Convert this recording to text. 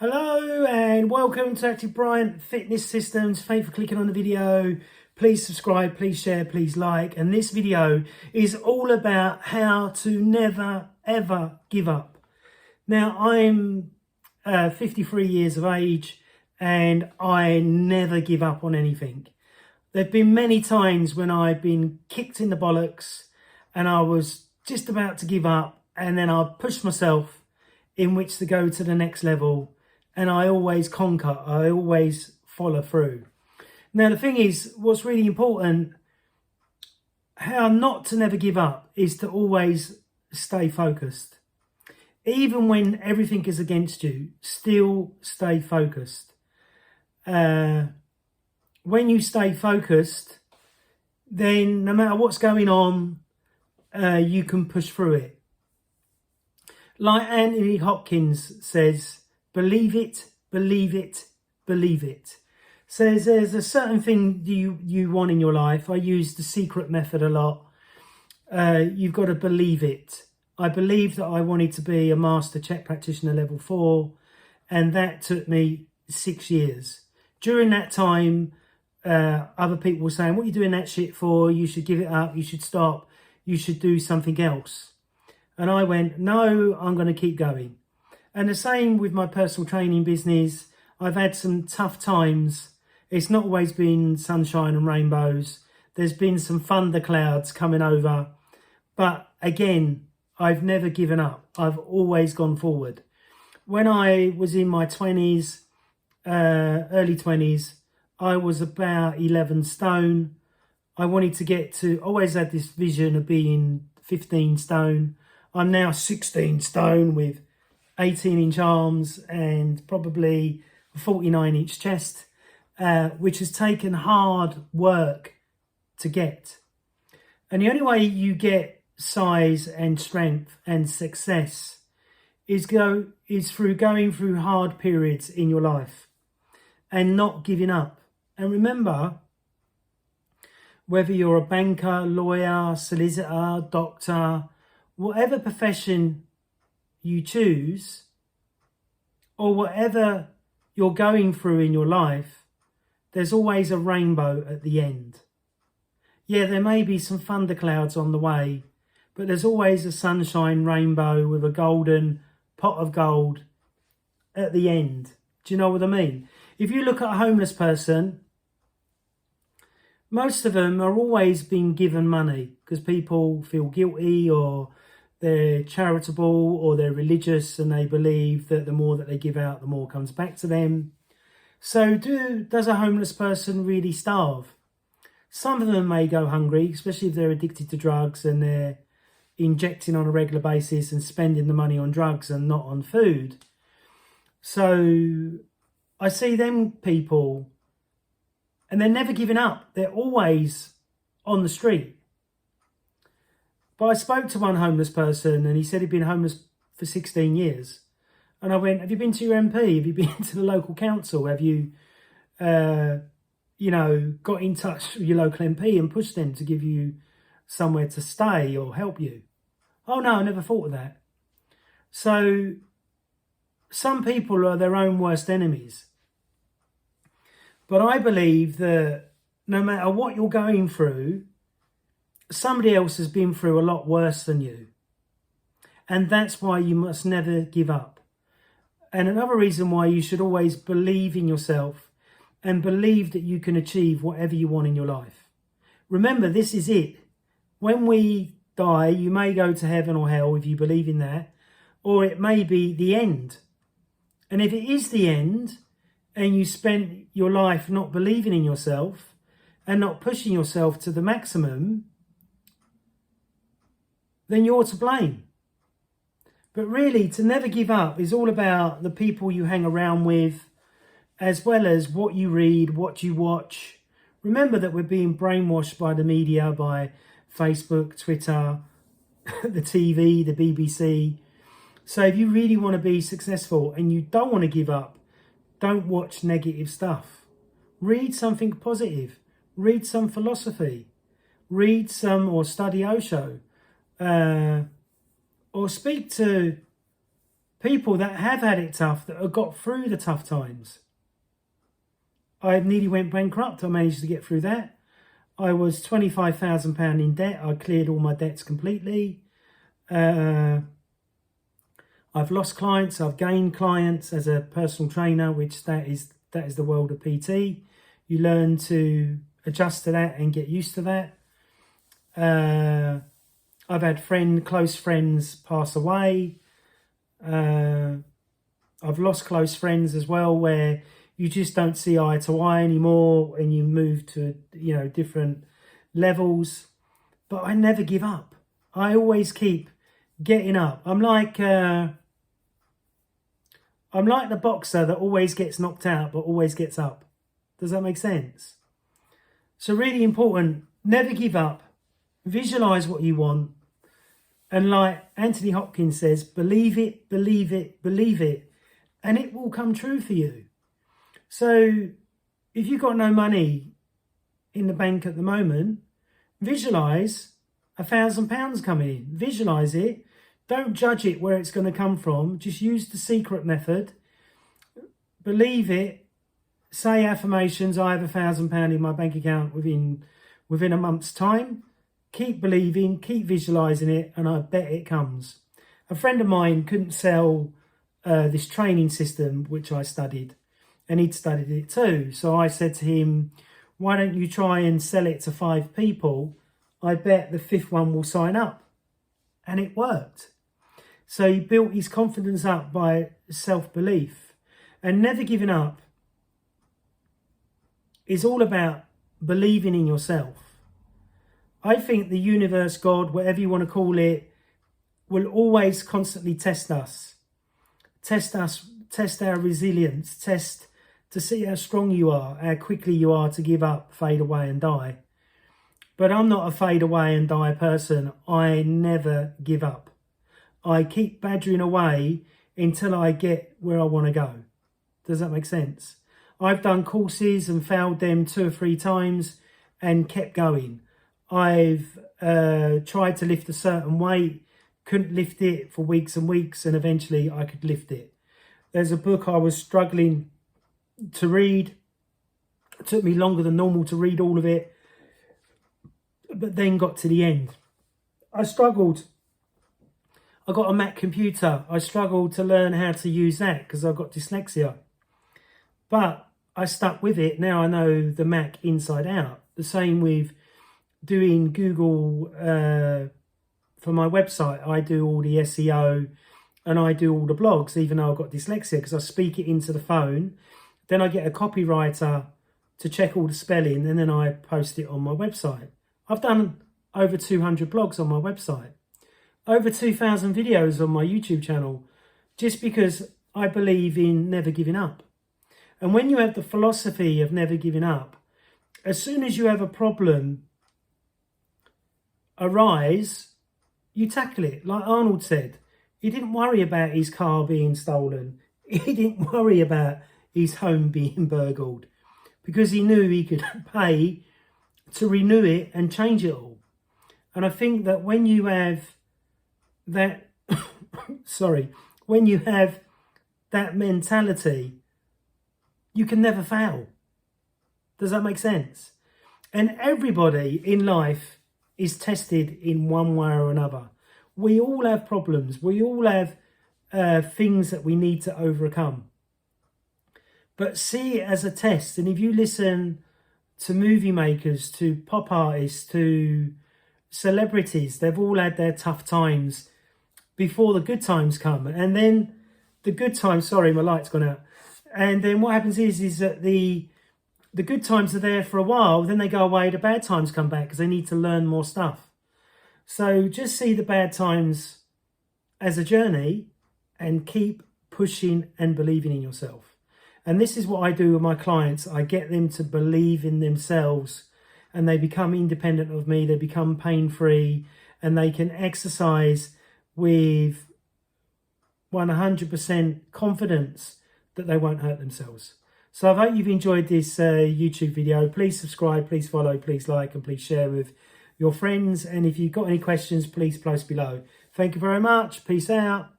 Hello and welcome to Active Bryant Fitness Systems. Thank you for clicking on the video. Please subscribe, please share, please like. And this video is all about how to never ever give up. Now I'm 53 years of age and I never give up on anything. There have been many times when I've been kicked in the bollocks and I was just about to give up, and then I pushed myself in which to go to the next level. And I always conquer, I always follow through. Now, the thing is, what's really important, how not to never give up, is to always stay focused. Even when everything is against you, still stay focused. When you stay focused, then no matter what's going on, you can push through it. Like Anthony Hopkins says, believe it, believe it, believe it. So there's a certain thing you want in your life. I use the secret method a lot. You've got to believe it. I believed that I wanted to be a master Czech practitioner level 4, and that took me 6 years. During that time, other people were saying, what are you doing that shit for? You should give it up, you should stop, you should do something else. And I went, no, I'm going to keep going. And the same with my personal training business. I've had some tough times. It's not always been sunshine and rainbows. There's been some thunderclouds coming over. But again, I've never given up. I've always gone forward. When I was in my 20s, early 20s, I was about 11 stone. I wanted to get to, always had this vision of being 15 stone. I'm now 16 stone with 18-inch arms and probably a 49-inch chest, which has taken hard work to get. And the only way you get size and strength and success is through going through hard periods in your life and not giving up. And remember, whether you're a banker, lawyer, solicitor, doctor, whatever profession you choose, or whatever you're going through in your life, there's always a rainbow at the end. Yeah, there may be some thunderclouds on the way, but there's always a sunshine rainbow with a golden pot of gold at the end. Do you know what I mean? If you look at a homeless person, most of them are always being given money because people feel guilty, or they're charitable, or they're religious, and they believe that the more that they give out, the more comes back to them. So does a homeless person really starve? Some of them may go hungry, especially if they're addicted to drugs and they're injecting on a regular basis and spending the money on drugs and not on food. So I see them people, and they're never giving up. They're always on the street. But I spoke to one homeless person and he said he'd been homeless for 16 years. And I went, have you been to your MP? Have you been to the local council? Have you, got in touch with your local MP and pushed them to give you somewhere to stay or help you? Oh no, I never thought of that. So some people are their own worst enemies. But I believe that no matter what you're going through, somebody else has been through a lot worse than you. And that's why you must never give up. And another reason why you should always believe in yourself and believe that you can achieve whatever you want in your life. Remember, this is it. When we die, you may go to heaven or hell if you believe in that, or it may be the end. And if it is the end, and you spent your life not believing in yourself and not pushing yourself to the maximum, then you're to blame. But really, to never give up is all about the people you hang around with, as well as what you read, what you watch. Remember that we're being brainwashed by the media, by Facebook, Twitter, the TV, the BBC. So if you really want to be successful and you don't want to give up, don't watch negative stuff. Read something positive. Read some philosophy. Read some or study Osho. Or speak to people that have had it tough, that have got through the tough times. I nearly went bankrupt. I managed to get through that. I was £25,000 in debt. I cleared all my debts completely. I've lost clients. I've gained clients as a personal trainer, which that is the world of PT. You learn to adjust to that and get used to that. I've had close friends pass away. I've lost close friends as well, where you just don't see eye to eye anymore and you move to, different levels. But I never give up. I always keep getting up. I'm like the boxer that always gets knocked out but always gets up. Does that make sense? So really important, never give up. Visualize what you want. And like Anthony Hopkins says, believe it, believe it, believe it. And it will come true for you. So if you've got no money in the bank at the moment, visualize £1,000 coming in. Visualize it. Don't judge it where it's going to come from. Just use the secret method. Believe it. Say affirmations. I have £1,000 in my bank account within a month's time. Keep believing, keep visualizing it, and I bet it comes. A friend of mine couldn't sell this training system, which I studied, and he'd studied it too. So I said to him, why don't you try and sell it to 5 people? I bet the 5th one will sign up. And it worked. So he built his confidence up by self-belief. And never giving up is all about believing in yourself. I think the universe, God, whatever you want to call it, will always constantly test us. Test our resilience, test to see how strong you are, how quickly you are to give up, fade away and die. But I'm not a fade away and die person. I never give up. I keep badgering away until I get where I want to go. Does that make sense? I've done courses and failed them 2 or 3 times and kept going. I've tried to lift a certain weight, couldn't lift it for weeks and weeks, and eventually I could lift it. There's a book I was struggling to read. It took me longer than normal to read all of it, but then got to the end. I struggled. I got a Mac computer. I struggled to learn how to use that because I've got dyslexia. But I stuck with it. Now I know the Mac inside out. The same with doing Google for my website. I do all the SEO and I do all the blogs, even though I've got dyslexia, because I speak it into the phone. Then I get a copywriter to check all the spelling, and then I post it on my website. I've done over 200 blogs on my website, over 2,000 videos on my YouTube channel, just because I believe in never giving up. And when you have the philosophy of never giving up, as soon as you have a problem arise, you tackle it. Like Arnold said, he didn't worry about his car being stolen. He didn't worry about his home being burgled, because he knew he could pay to renew it and change it all. And I think that when you have that, when you have that mentality, you can never fail. Does that make sense? And everybody in life is tested in one way or another. We all have problems. We all have things that we need to overcome. But see it as a test. And if you listen to movie makers, to pop artists, to celebrities, they've all had their tough times before the good times come. And then the good times, sorry, my light's gone out. And then what happens is that the good times are there for a while, then they go away, the bad times come back because they need to learn more stuff. So just see the bad times as a journey and keep pushing and believing in yourself. And this is what I do with my clients. I get them to believe in themselves and they become independent of me. They become pain-free and they can exercise with 100% confidence that they won't hurt themselves. So I hope you've enjoyed this YouTube video. Please subscribe, please follow, please like, and please share with your friends. And if you've got any questions, please post below. Thank you very much. Peace out.